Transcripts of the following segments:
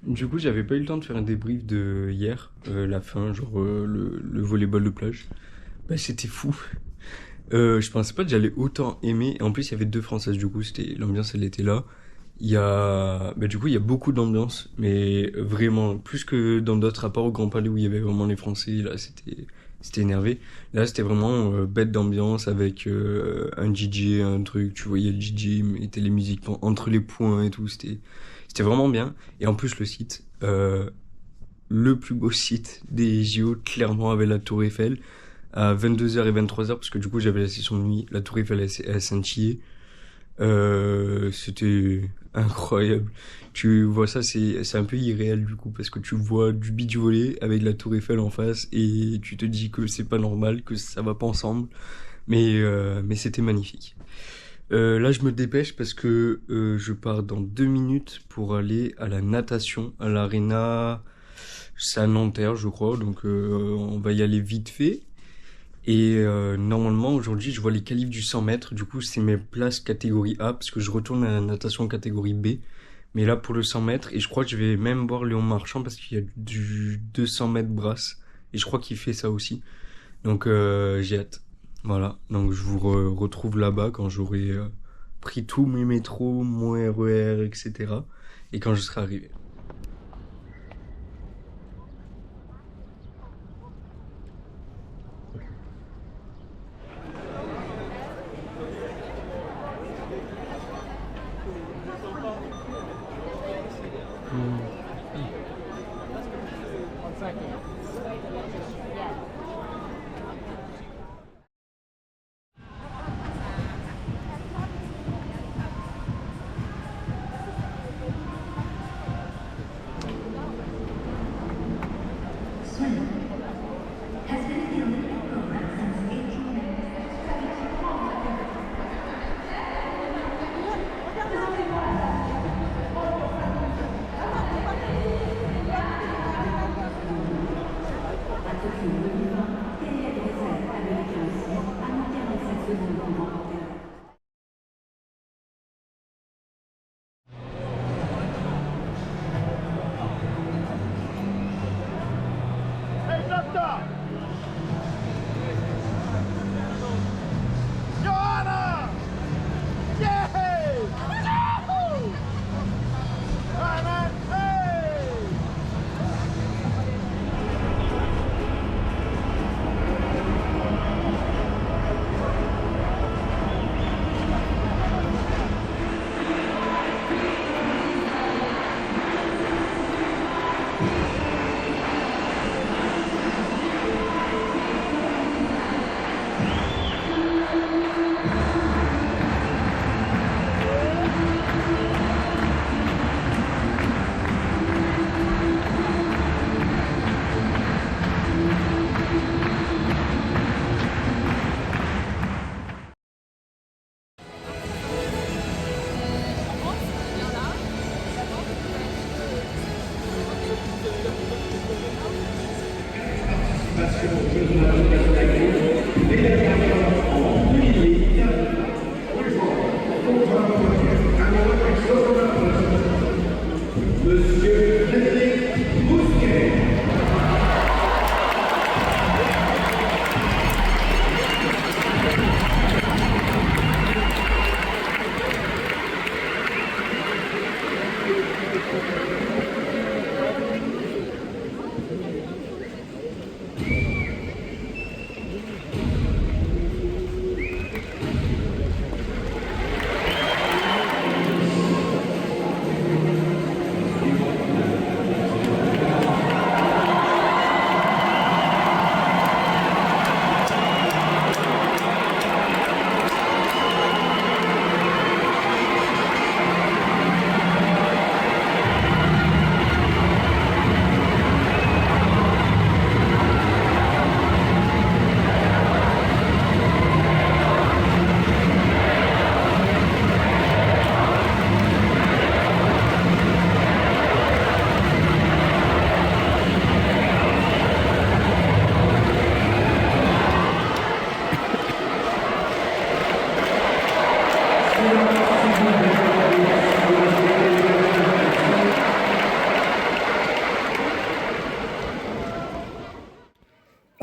Du coup, j'avais pas eu le temps de faire un débrief de hier, la fin, genre le volleyball de plage. Bah, c'était fou. Je pensais pas que j'allais autant aimer. Et en plus, il y avait deux Françaises, du coup, c'était l'ambiance, elle était là. Du coup, il y a beaucoup d'ambiance, mais vraiment plus que dans d'autres rapports au Grand Palais où il y avait vraiment les Français. Là, c'était énervé. Là, c'était vraiment bête d'ambiance avec un DJ, un truc. Tu voyais le DJ mettait les musiques entre les points et tout. C'était vraiment bien. Et en plus, le site, le plus beau site des JO, clairement, avec la Tour Eiffel à 22h et 23h, parce que du coup, j'avais la session de nuit. La Tour Eiffel, elle scintillait. C'était incroyable. Tu vois ça, c'est un peu irréel du coup, parce que tu vois du beach volley avec la Tour Eiffel en face et tu te dis que c'est pas normal, que ça va pas ensemble. Mais c'était magnifique. Là, je me dépêche parce que je pars dans 2 minutes pour aller à la natation, à l'arena. C'est à Nanterre, je crois, donc on va y aller vite fait. Et normalement, aujourd'hui, je vois les qualifs du 100 mètres. Du coup, c'est mes places catégorie A, parce que je retourne à la natation catégorie B. Mais là, pour le 100 mètres, et je crois que je vais même voir Léon Marchand, parce qu'il y a du 200 mètres brasse. Et je crois qu'il fait ça aussi. Donc, j'ai hâte. Voilà. Donc, je vous retrouve là-bas quand j'aurai pris tous mes métros, mon RER, etc. Et quand je serai arrivé.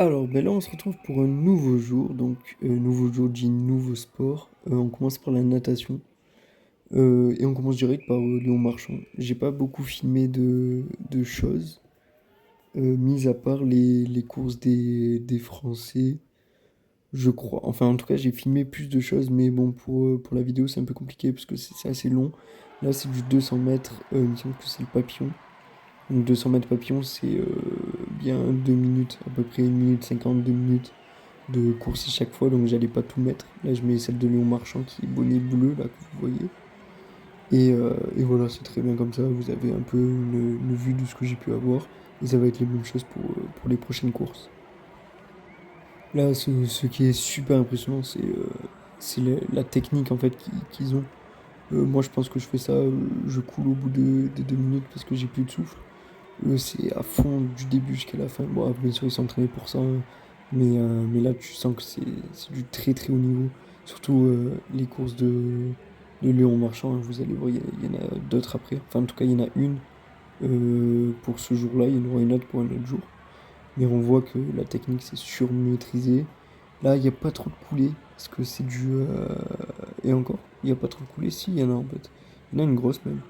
Alors, ben là, on se retrouve pour un nouveau jour. Donc, nouveau jour dit nouveau sport. On commence par la natation. Et on commence direct par Léon Marchand. J'ai pas beaucoup filmé de choses, mis à part les courses des Français, je crois. Enfin, en tout cas, j'ai filmé plus de choses, mais bon, pour la vidéo, c'est un peu compliqué parce que c'est assez long. Là, c'est du 200 mètres. Il me semble que c'est le papillon. Donc 200 mètres papillon, c'est bien 2 minutes, à peu près 1 minute 50, 2 minutes de course à chaque fois, donc j'allais pas tout mettre. Là, je mets celle de Léon Marchand qui est bonnet bleu, là, que vous voyez. Et voilà, c'est très bien comme ça, vous avez un peu une vue de ce que j'ai pu avoir. Et ça va être les mêmes choses pour les prochaines courses. Là, ce qui est super impressionnant, c'est la technique en fait qu'ils ont. Moi, je pense que je fais ça, je coule au bout des 2 minutes parce que j'ai plus de souffle. Eux, c'est à fond du début jusqu'à la fin. Bon, bien sûr, ils s'entraînaient pour ça, hein. Mais là, tu sens que c'est du très très haut niveau. Surtout les courses de Léon Marchand, hein, vous allez voir, il y en a d'autres après. Enfin, en tout cas, il y en a une pour ce jour-là, il y en aura une autre pour un autre jour. Mais on voit que la technique, c'est surmaîtrisé. Là, il n'y a pas trop de coulées, parce que c'est du... Et encore, il n'y a pas trop de coulées, si, il y en a en fait. Il y en a une grosse même.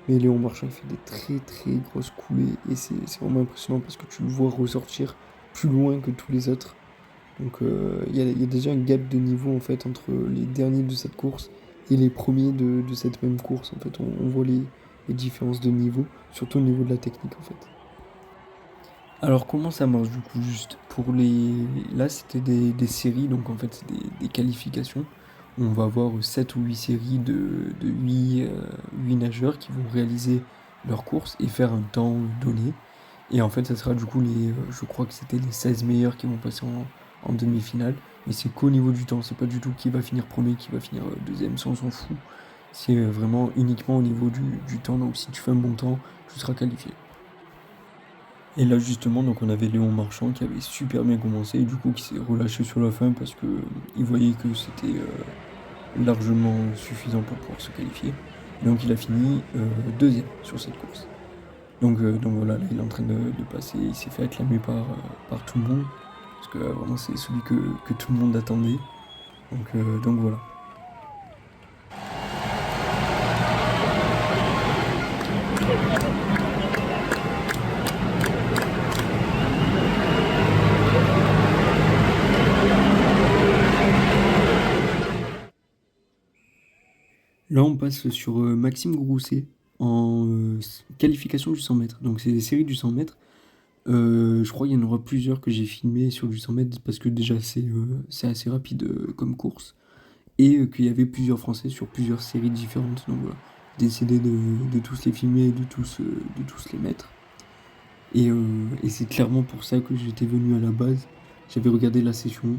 Mais Léon Marchand il fait des très très grosses coulées et c'est vraiment impressionnant parce que tu le vois ressortir plus loin que tous les autres. Donc il y a déjà un gap de niveau en fait entre les derniers de cette course et les premiers de cette même course. En fait, on voit les différences de niveau, surtout au niveau de la technique en fait. Alors comment ça marche du coup juste pour les... Là c'était des séries, donc en fait c'est des qualifications. On va avoir 7 ou 8 séries de 8 nageurs qui vont réaliser leur course et faire un temps donné. Et en fait ça sera du coup je crois que c'était les 16 meilleurs qui vont passer en demi-finale. Et c'est qu'au niveau du temps, c'est pas du tout qui va finir premier, qui va finir deuxième, ça on s'en fout. C'est vraiment uniquement au niveau du temps, donc si tu fais un bon temps, tu seras qualifié. Et là justement, donc on avait Léon Marchand qui avait super bien commencé et du coup qui s'est relâché sur la fin parce que il voyait que c'était largement suffisant pour pouvoir se qualifier. Et donc il a fini deuxième sur cette course. Donc voilà, là il est en train de passer, il s'est fait acclamer par tout le monde parce que vraiment c'est celui que tout le monde attendait. Donc voilà. Là, on passe sur Maxime Grousset en qualification du 100 mètres. Donc, c'est des séries du 100 mètres. Je crois qu'il y en aura plusieurs que j'ai filmé sur du 100 mètres parce que déjà, c'est assez rapide comme course. Et qu'il y avait plusieurs Français sur plusieurs séries différentes. Donc, voilà. J'ai décidé de tous les filmer et de tous les mettre. Et c'est clairement pour ça que j'étais venu à la base. J'avais regardé la session.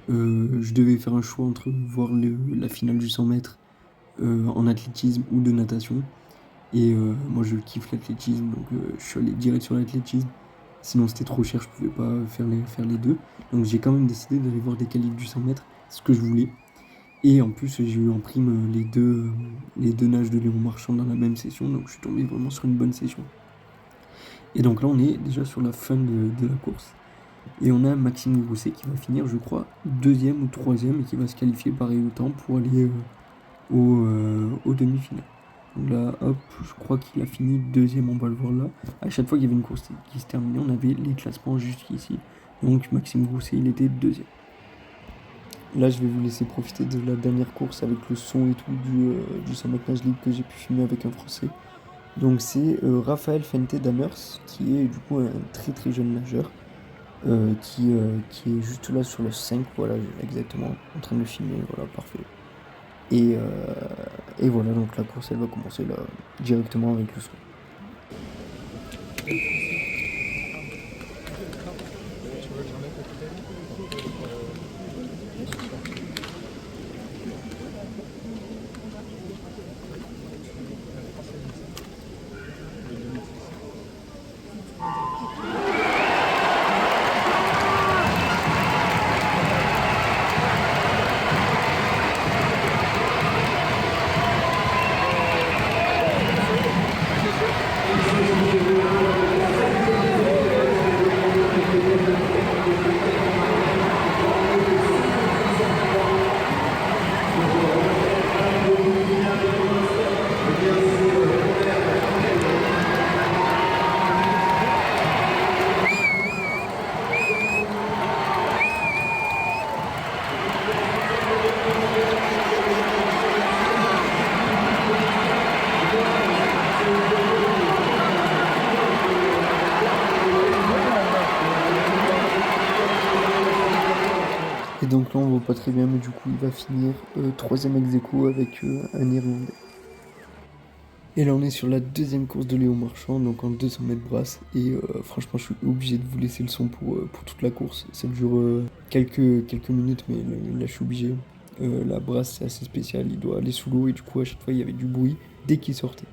Je devais faire un choix entre voir la finale du 100 mètres en athlétisme ou de natation. Et moi je kiffe l'athlétisme, donc je suis allé direct sur l'athlétisme. Sinon c'était trop cher, je pouvais pas faire les deux. Donc j'ai quand même décidé d'aller voir des qualifs du 100 mètres, ce que je voulais. Et en plus j'ai eu en prime les deux nages de Léon Marchand dans la même session, donc je suis tombé vraiment sur une bonne session. Et donc là on est déjà sur la fin de la course. Et on a Maxime Grousset qui va finir, je crois, deuxième ou troisième et qui va se qualifier pareil au temps pour aller aux demi-finales. Donc là, hop, je crois qu'il a fini deuxième, on va le voir là. À chaque fois qu'il y avait une course qui se terminait, on avait les classements jusqu'ici. Donc Maxime Grousset, il était deuxième. Là, je vais vous laisser profiter de la dernière course avec le son et tout du 100 mètres nage libre que j'ai pu filmer avec un Français. Donc c'est Raphaël Fente Damers, qui est du coup un très très jeune nageur, qui est juste là sur le 5, voilà, exactement, en train de filmer, voilà, parfait. Et voilà, donc la course elle va commencer là directement avec le son. donc là on voit pas très bien, mais du coup il va finir troisième ex aequo avec un Irlandais. Et là on est sur la deuxième course de Léon Marchand, donc en 200 mètres brasse. Et franchement je suis obligé de vous laisser le son pour toute la course. Ça dure quelques minutes, mais là je suis obligé. La brasse c'est assez spécial, il doit aller sous l'eau et du coup à chaque fois il y avait du bruit dès qu'il sortait.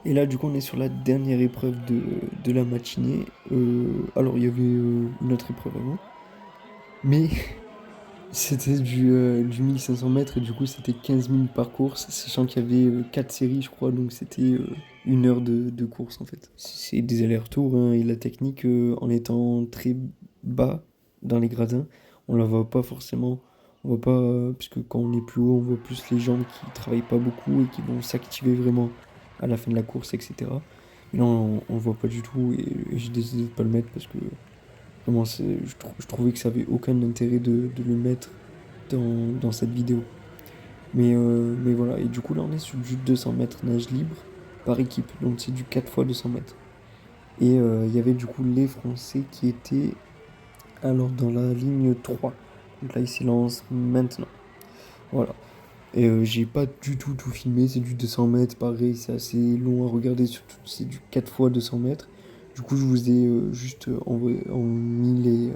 Et là, du coup, on est sur la dernière épreuve de la matinée. Alors, il y avait une autre épreuve avant. Mais c'était du 1500 mètres et du coup, c'était 15 000 par course, sachant qu'il y avait 4 séries, je crois. Donc, c'était 1 heure de course, en fait. C'est des allers-retours, hein, et la technique, en étant très bas dans les gradins, on la voit pas forcément. On voit pas, puisque quand on est plus haut, on voit plus les jambes qui travaillent pas beaucoup et qui vont s'activer vraiment à la fin de la course, etc. Mais là, on le voit pas du tout et j'ai décidé de pas le mettre parce que vraiment, je trouvais que ça avait aucun intérêt de le mettre dans cette vidéo. Mais voilà, et du coup, là, on est sur du 200 mètres nage libre par équipe, donc c'est du 4 fois 200 mètres. Et il y avait du coup les Français qui étaient alors dans la ligne 3. Donc là, ils s'élancent maintenant. Voilà. Et j'ai pas du tout filmé, c'est du 200 mètres, pareil, c'est assez long à regarder, surtout c'est du 4 fois 200 mètres. Du coup, je vous ai juste mis les.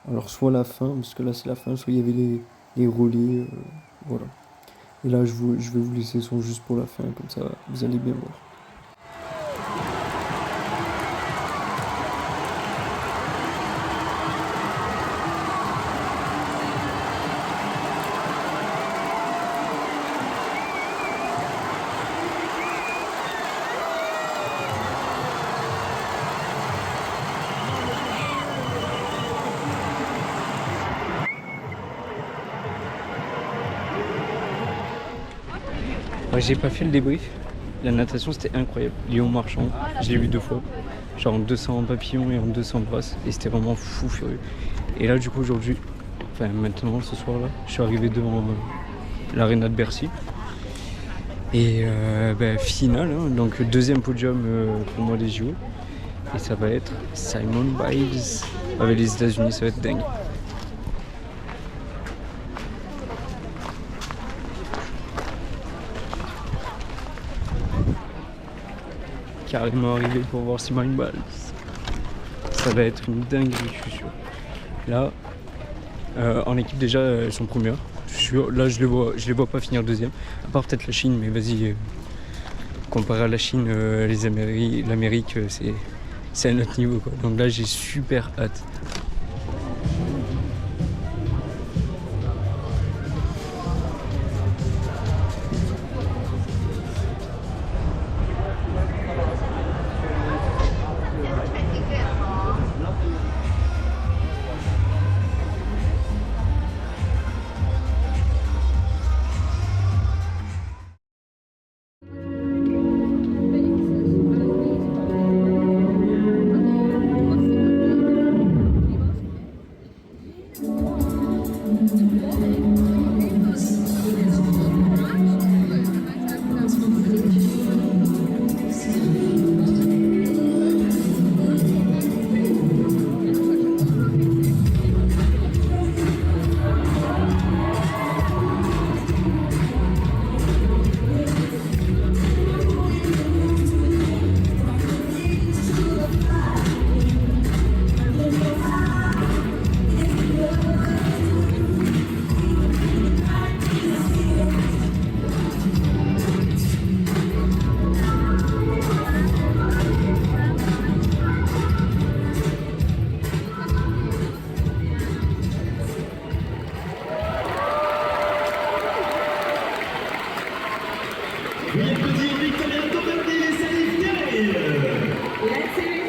Alors, soit la fin, parce que là c'est la fin, soit il y avait les relais, voilà. Et là, je vais vous laisser son juste pour la fin, comme ça vous allez bien voir. Ouais, j'ai pas fait le débrief. La natation c'était incroyable. Léon Marchand, je l'ai vu 2 fois. Genre en 200 papillons et en 200 brasses. Et c'était vraiment fou furieux. Et là du coup aujourd'hui, enfin maintenant ce soir là, je suis arrivé devant l'aréna de Bercy. Et finale, hein, donc deuxième podium pour moi des JO. Et ça va être Simone Biles avec les États-Unis, ça va être dingue. Carrément arrivé pour voir Simone Biles. Ça va être une dinguerie, je suis sûr. Là, en équipe déjà, elles sont premières. Je suis sûr. Là, je les vois pas finir deuxième. À part peut-être la Chine, mais vas-y. Comparé à la Chine, l'Amérique, c'est à notre niveau, quoi. Donc là, j'ai super hâte.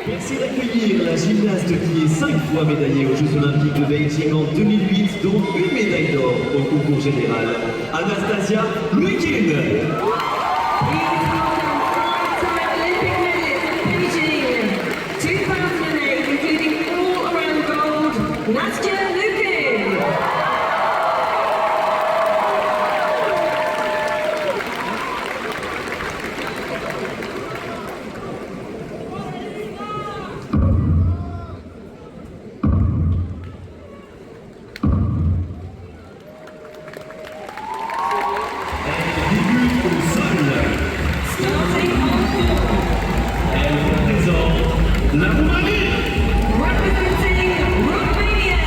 Merci d'accueillir la gymnaste qui est 5 fois médaillée aux Jeux Olympiques de Beijing en 2008, dont une médaille d'or au concours général. Anastasia Luikin. La Roumanie. Representing Romania.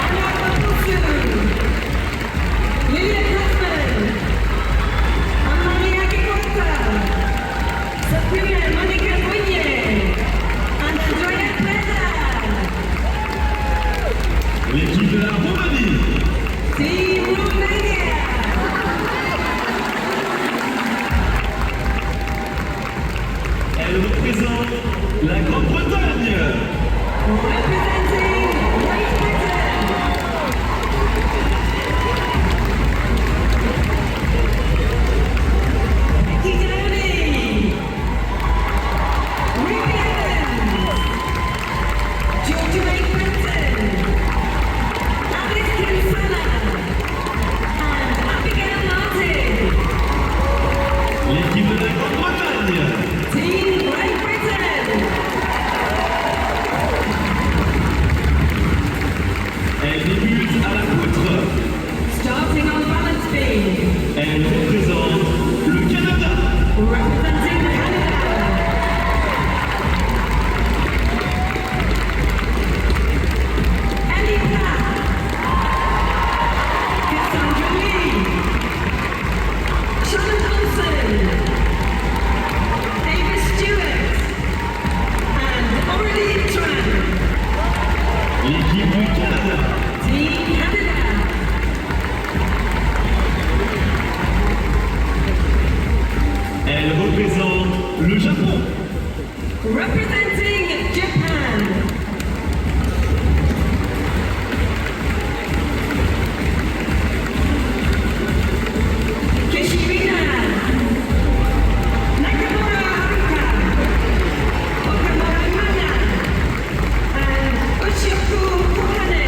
Anna Papusu, Lilia Kaufman, Amalia Kikota, Sabrina Monica Fournier, and Andrea Preda. L'équipe de la Roumanie. Team Romania! Elle représente la Grande-Bretagne. Representing Great Britain. Becky Downey. Ruby Evans. Georgia May Benson. Alice Kinsella. L'équipe de la Grande-Bretagne. Team Great Britain. Elle débute à la poutre. Starting on balance beam. Elle représente le Canada. Representing Canada. Ellie Platt. Cassandra Lee. Sean Thompson, David Stewart, and Aurélie Tran. L'équipe du Canada. Team Canada. Elle représente le Japon. Representing Japan. Kishirina Nakamura Haruka, Okamura Hana, and Ushioku Kohane.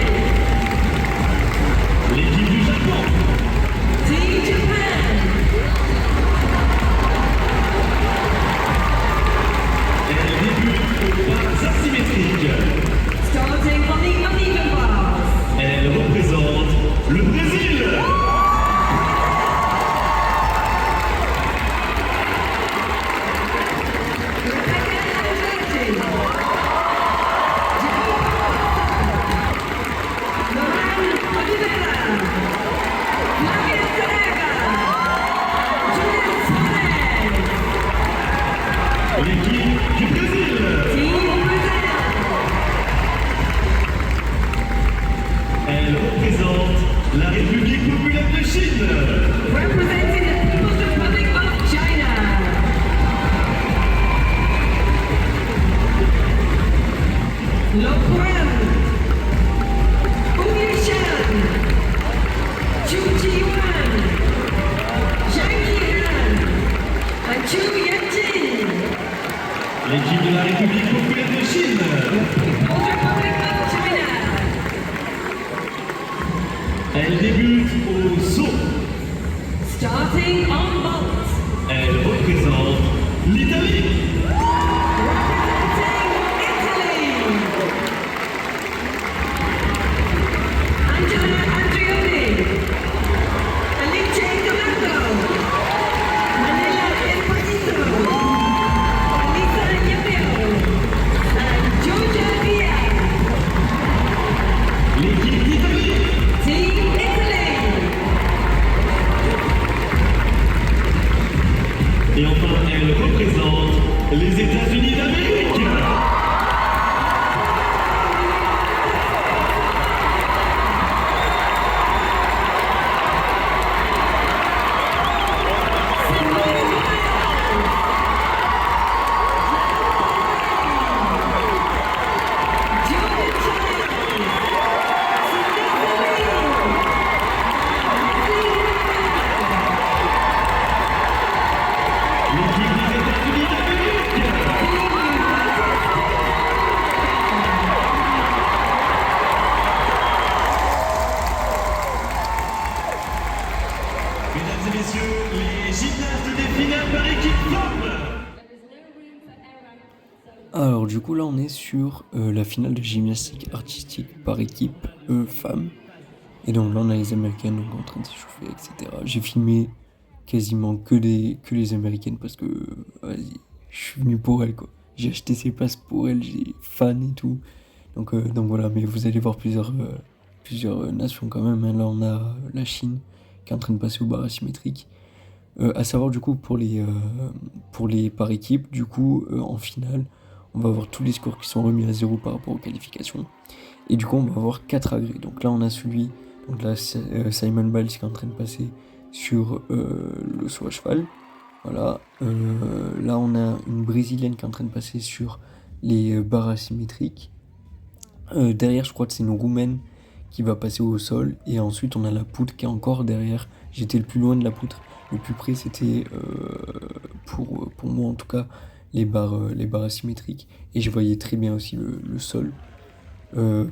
la République populaire de Chine. Representing the People's Republic of China. Lo Quan, Wu Yushan, Zhu Jiyuan, Zhang Yihan, and Zhu Yanjin. L'équipe de la République populaire de Chine. People's Republic of China. Elle débute au saut. Starting on vault. Elle représente l'Italie. Representing Italy. Angela Andreoni. Alice Donato. Manila Esposito. Alisa Yamio. And Georgia Diaz. L'équipe d'Italie. Team Italy. Et enfin, elle représente les États-Unis d'Amérique. L'équipe des États-Unis d'Amérique. Mesdames et messieurs, les gymnastes des finales par équipe femmes. Alors du coup là on est sur la finale de gymnastique artistique par équipe femmes. Et donc là on a les américaines donc, en train de s'échauffer, etc. J'ai filmé quasiment que les américaines parce que vas-y, je suis venu pour elles quoi. J'ai acheté ces places pour elles, j'ai fan et tout. Donc voilà, mais vous allez voir plusieurs nations quand même. Hein. Là on a la Chine qui est en train de passer au bar asymétrique. À savoir du coup pour les par équipe, du coup en finale, on va avoir tous les scores qui sont remis à 0 par rapport aux qualifications. Et du coup on va avoir 4 agrès. Donc là on a celui, donc là Simon Biles qui est en train de passer sur le saut à cheval. Voilà. Là on a une brésilienne qui est en train de passer sur les barres asymétriques. Derrière je crois que c'est une roumaine qui va passer au sol. Et ensuite on a la poutre qui est encore derrière. J'étais le plus loin de la poutre. Le plus près c'était pour moi en tout cas les barres asymétriques. Et je voyais très bien aussi le sol.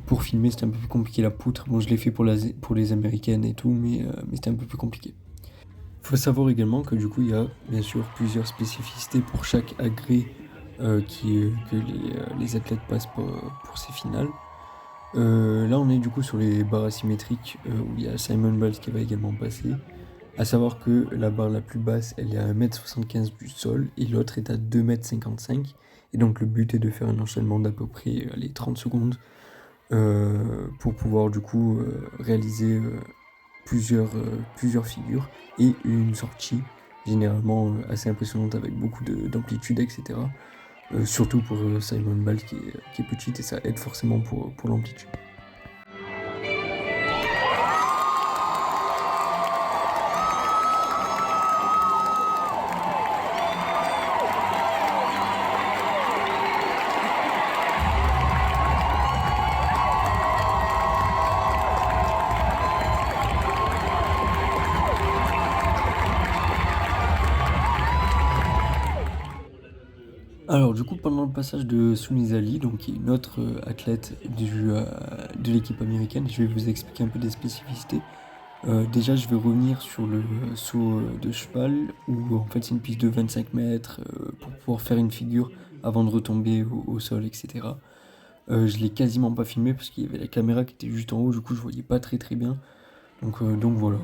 Pour filmer c'était un peu plus compliqué la poutre. Bon je l'ai fait pour les américaines et tout mais c'était un peu plus compliqué. Il faut savoir également que du coup il y a bien sûr plusieurs spécificités pour chaque agrès que les athlètes passent pour ces finales. Là on est du coup sur les barres asymétriques où il y a Simon Biles qui va également passer. A savoir que la barre la plus basse elle est à 1m75 du sol et l'autre est à 2m55. Et donc le but est de faire un enchaînement d'à peu près 30 secondes pour pouvoir du coup réaliser plusieurs figures et une sortie généralement assez impressionnante avec beaucoup d'amplitude, etc. Surtout pour Simon Biles qui est petite et ça aide forcément pour l'amplitude. Alors du coup pendant le passage de Sunise Ali, donc qui est une autre athlète de l'équipe américaine, je vais vous expliquer un peu des spécificités. Déjà je vais revenir sur le saut de cheval où en fait c'est une piste de 25 mètres pour pouvoir faire une figure avant de retomber au sol, etc. Je l'ai quasiment pas filmé parce qu'il y avait la caméra qui était juste en haut, du coup je voyais pas très bien. Donc voilà,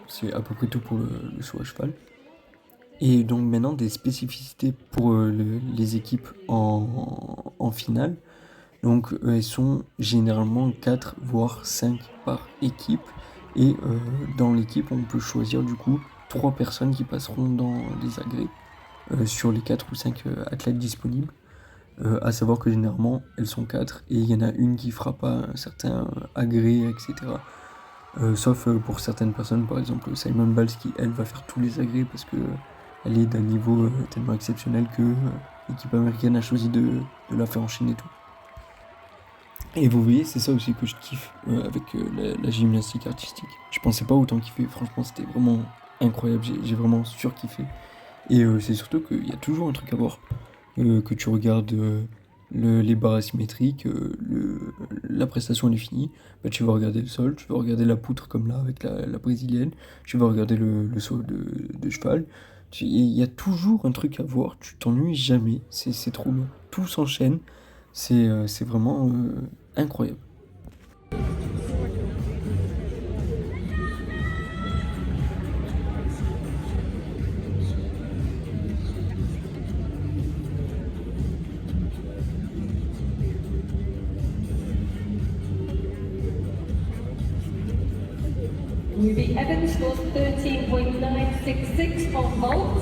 c'est à peu près tout pour le saut à cheval. Et donc maintenant des spécificités pour les équipes en finale. Donc elles sont généralement 4 voire 5 par équipe. Et dans l'équipe on peut choisir du coup 3 personnes qui passeront dans les agrès sur les 4 ou 5 athlètes disponibles. À savoir que généralement elles sont 4 et il y en a une qui fera pas un certain agrès, etc. Sauf pour certaines personnes, par exemple Simone Biles qui elle va faire tous les agrès parce que elle est d'un niveau tellement exceptionnel que l'équipe américaine a choisi de la faire enchaîner tout. Et vous voyez, c'est ça aussi que je kiffe avec la gymnastique artistique. Je pensais pas autant kiffer, franchement c'était vraiment incroyable, j'ai vraiment surkiffé. Et c'est surtout qu'il y a toujours un truc à voir. Que tu regardes les barres asymétriques, la prestation elle est finie, bah, tu vas regarder le sol, tu vas regarder la poutre comme là avec la brésilienne, tu vas regarder le saut de cheval. Il y a toujours un truc à voir, tu t'ennuies jamais, c'est trop bien. Tout s'enchaîne, c'est vraiment incroyable. Ruby Evans scores 13.966 on vault.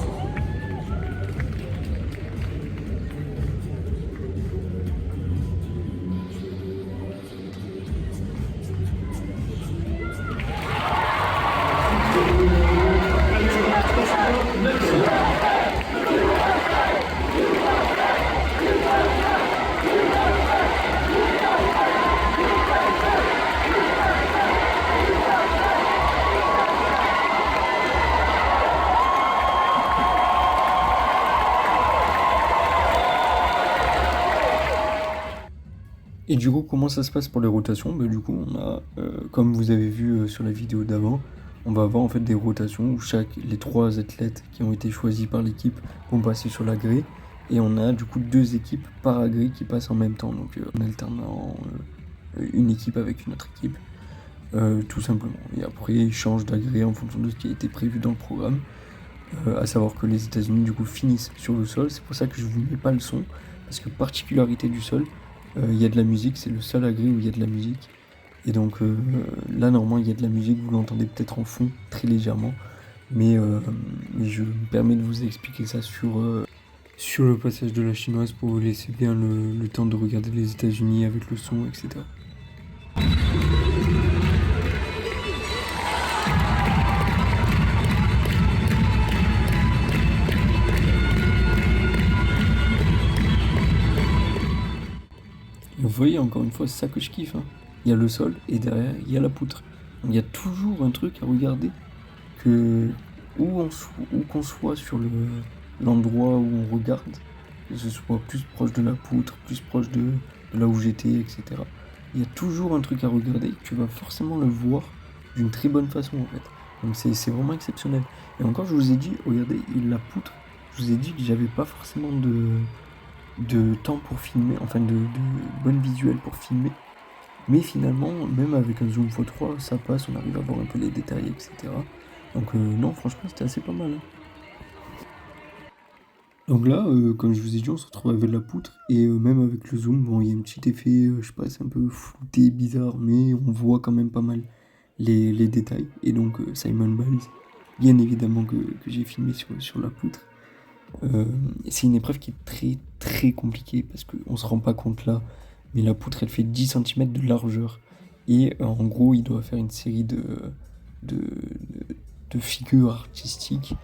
Et du coup, comment ça se passe pour les rotations? Bah, du coup, on a, comme vous avez vu sur la vidéo d'avant, on va avoir en fait des rotations où les 3 athlètes qui ont été choisis par l'équipe vont passer sur la grille. Et on a du coup 2 équipes par agrès qui passent en même temps, donc en alternant une équipe avec une autre équipe, tout simplement. Et après, ils changent d'agrès en fonction de ce qui a été prévu dans le programme. À savoir que les États-Unis du coup finissent sur le sol, c'est pour ça que je vous mets pas le son, parce que particularité du sol, il y a de la musique, c'est le seul agrès où il y a de la musique. Et donc là, normalement, il y a de la musique, vous l'entendez peut-être en fond, très légèrement. Mais je me permets de vous expliquer ça sur le passage de la chinoise pour vous laisser bien le temps de regarder les États-Unis avec le son, etc. Vous voyez, encore une fois, c'est ça que je kiffe, hein. Il y a le sol et derrière, il y a la poutre. Donc, il y a toujours un truc à regarder que où qu'on soit sur l'endroit où on regarde, que ce soit plus proche de la poutre, plus proche de là où j'étais, etc. Il y a toujours un truc à regarder, tu vas forcément le voir d'une très bonne façon en fait. Donc c'est vraiment exceptionnel. Et encore, je vous ai dit, regardez, la poutre, je vous ai dit que j'avais pas forcément de temps pour filmer, enfin de bonnes visuels pour filmer. Mais finalement, même avec un zoom x3, ça passe, on arrive à voir un peu les détails, etc. Donc non, franchement, c'était assez pas mal, hein. Donc là, comme je vous ai dit, on se retrouve avec la poutre, et même avec le zoom, bon, il y a un petit effet, je sais pas, c'est un peu flouté, bizarre, mais on voit quand même pas mal les détails. Et donc Simon Biles, bien évidemment que j'ai filmé sur la poutre. C'est une épreuve qui est très très compliquée parce qu'on se rend pas compte là, mais la poutre elle fait 10 cm de largeur et en gros il doit faire une série de, de figures artistiques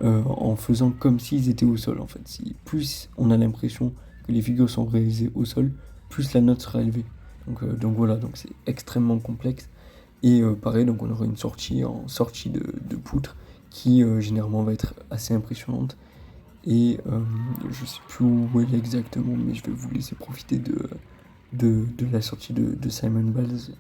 en faisant comme s'ils étaient au sol en fait. Plus on a l'impression que les figures sont réalisées au sol, plus la note sera élevée. Donc voilà, donc c'est extrêmement complexe. Et pareil, donc on aura une sortie en sortie de poutre qui généralement va être assez impressionnante. Et je sais plus où elle est exactement, mais je vais vous laisser profiter de la sortie de Simon Biles.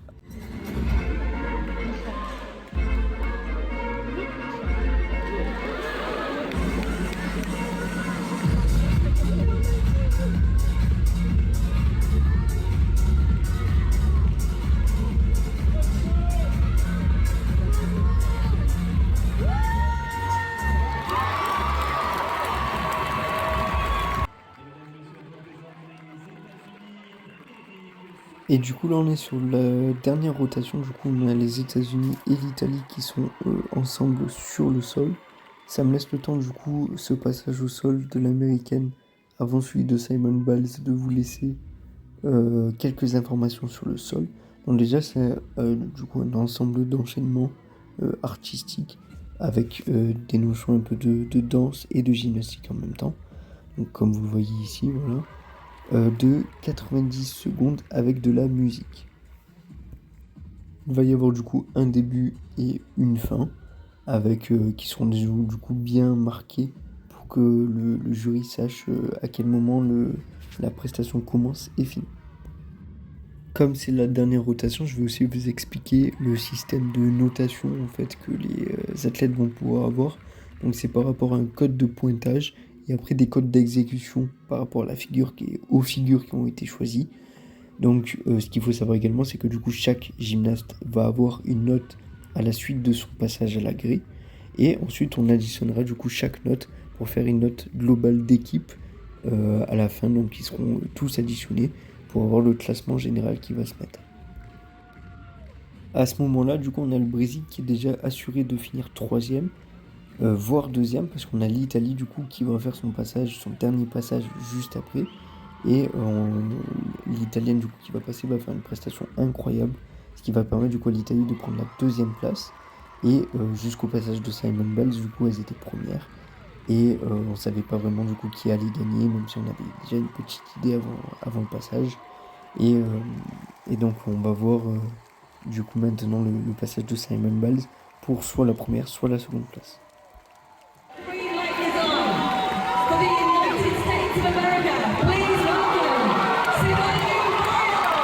Et du coup là on est sur la dernière rotation, du coup on a les États-Unis et l'Italie qui sont ensemble sur le sol. Ça me laisse le temps du coup, ce passage au sol de l'américaine avant celui de Simon Biles, de vous laisser quelques informations sur le sol. Donc déjà, c'est du coup un ensemble d'enchaînements artistiques avec des notions un peu de danse et de gymnastique en même temps. Donc comme vous le voyez ici, voilà. De 90 secondes avec de la musique. Il va y avoir du coup un début et une fin, avec qui seront du coup bien marqués pour que le jury sache à quel moment la prestation commence et finit. Comme c'est la dernière rotation, je vais aussi vous expliquer le système de notation en fait que les athlètes vont pouvoir avoir. Donc c'est par rapport à un code de pointage et après des codes d'exécution par rapport à la figure aux figures qui ont été choisies. Donc ce qu'il faut savoir également, c'est que du coup chaque gymnaste va avoir une note à la suite de son passage à la grille. Et ensuite on additionnera du coup chaque note pour faire une note globale d'équipe à la fin. Donc ils seront tous additionnés pour avoir le classement général qui va se mettre. À ce moment-là, du coup, on a le Brésil qui est déjà assuré de finir 3e, voire 2e, parce qu'on a l'Italie, du coup, qui va faire son dernier passage juste après. Et l'Italienne, du coup, qui va passer, va faire une prestation incroyable, ce qui va permettre, du coup, à l'Italie de prendre la 2e place. Et jusqu'au passage de Simon Biles, du coup, elles étaient premières. Et on ne savait pas vraiment, du coup, qui allait gagner, même si on avait déjà une petite idée avant le passage. Et donc on va voir du coup maintenant le passage de Simon Biles pour soit la première, soit la seconde place. Green light is on. For the United States of America, please welcome Simone Biles.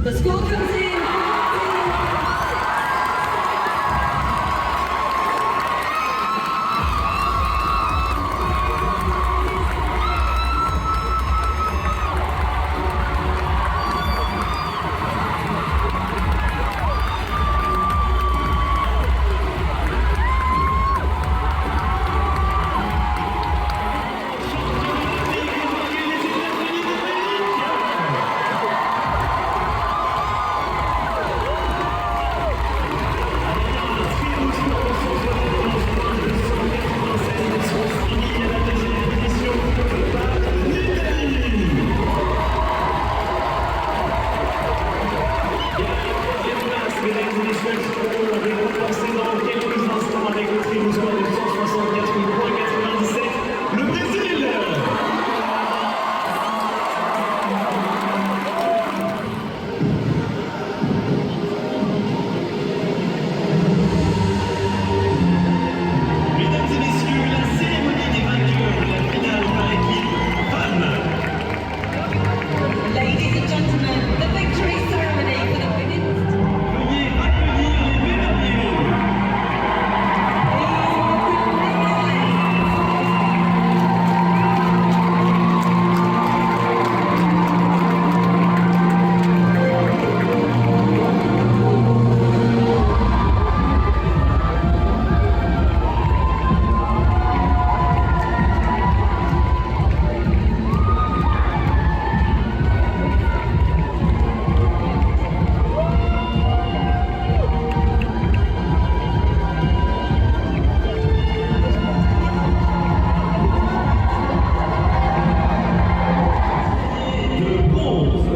The score comes in. inscrit au score de 164,97, le Brésil. Mesdames et messieurs, la cérémonie des vainqueurs de la finale par équipe femmes. Ladies and gentlemen, the victory ceremony for the women's. Veuillez accueillir les médaillés. De bronze,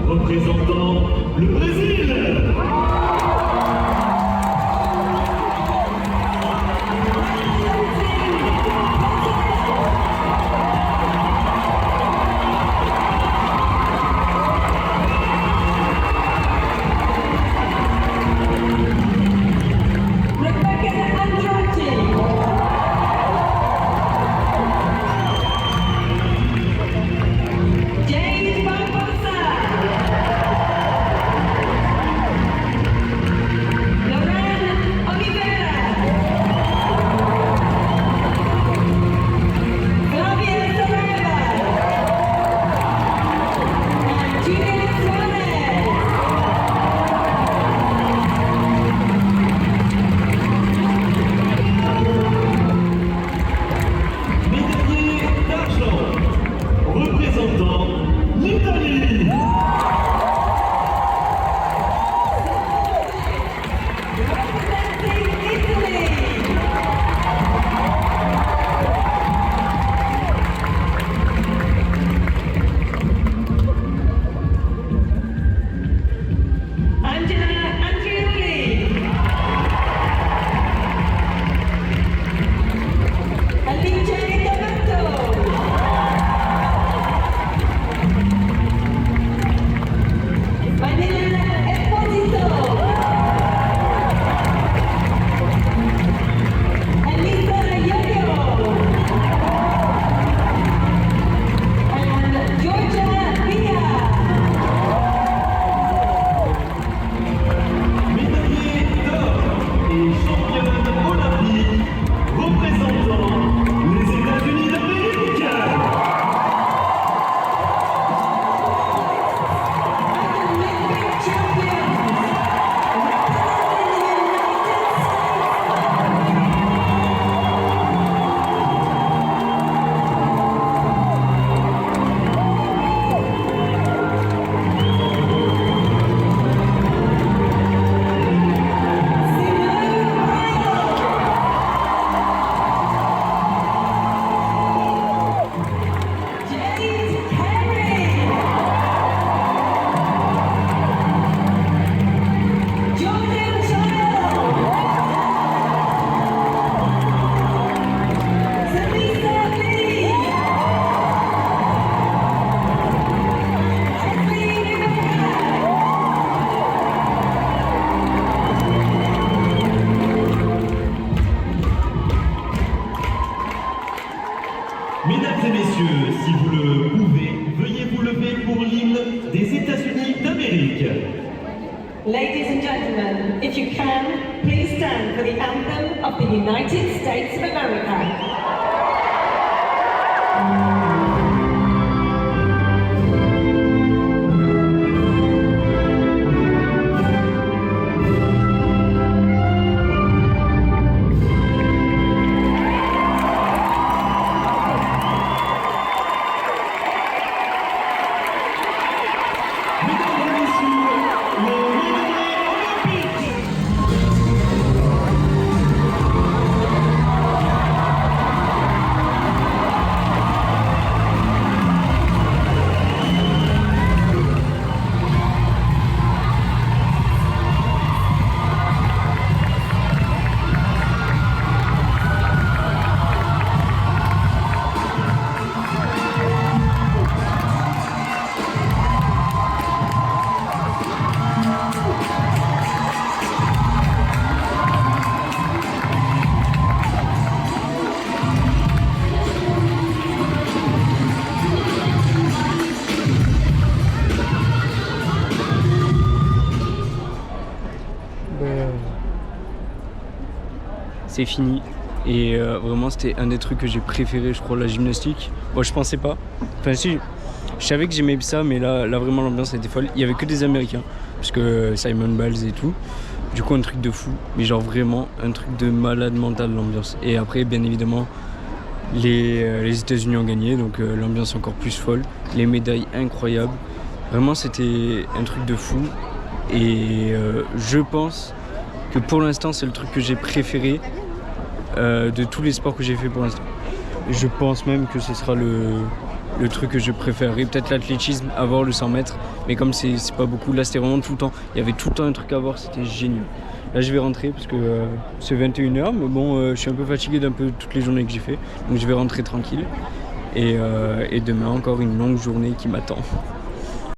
représentant le Brésil. Rebecca Andrade. Jade Barbosa. Lauren Oliveira. Flavia Sareva. And Julian Suarez. Médaillé d'argent, représentant l'Italie. Representing Italy. Angela Andreoli. Alice Donato. Vanilla Esposito. Elisa Yo-Yo. And Georgia Villa. Médaillé d'or et championne olympique, représentant les États-Unis d'Amérique. Olympic champions. Representing the United States. Simone Biles. Jade Carey. Jordan Child. Samisa Lee. Ashley Rivera. Mesdames et messieurs, si vous le pouvez, veuillez vous lever pour l'hymne des États-Unis d'Amérique. Ladies and gentlemen, if you can, please stand for the anthem of the United States of America. Mesdames et messieurs, les médaillés olympiques. c'est fini. Et vraiment, c'était un des trucs que j'ai préféré, je crois, la gymnastique. Moi, je pensais pas. Enfin, si, je savais que j'aimais ça, mais là vraiment, l'ambiance était folle. Il y avait que des Américains, parce que Simon Biles et tout. Du coup, un truc de fou. Mais genre, vraiment, un truc de malade mental, l'ambiance. Et après, bien évidemment, les États-Unis ont gagné, donc l'ambiance encore plus folle. Les médailles incroyables. Vraiment, c'était un truc de fou. Et je pense que pour l'instant, c'est le truc que j'ai préféré de tous les sports que j'ai fait pour l'instant. Je pense même que ce sera le truc que je préférerais. Peut-être l'athlétisme, avoir le 100 mètres. Mais comme c'est pas beaucoup, là c'était vraiment tout le temps. Il y avait tout le temps un truc à voir, c'était génial. Là je vais rentrer parce que c'est 21h, mais bon, je suis un peu fatigué d'un peu toutes les journées que j'ai fait. Donc je vais rentrer tranquille. Et demain, encore une longue journée qui m'attend.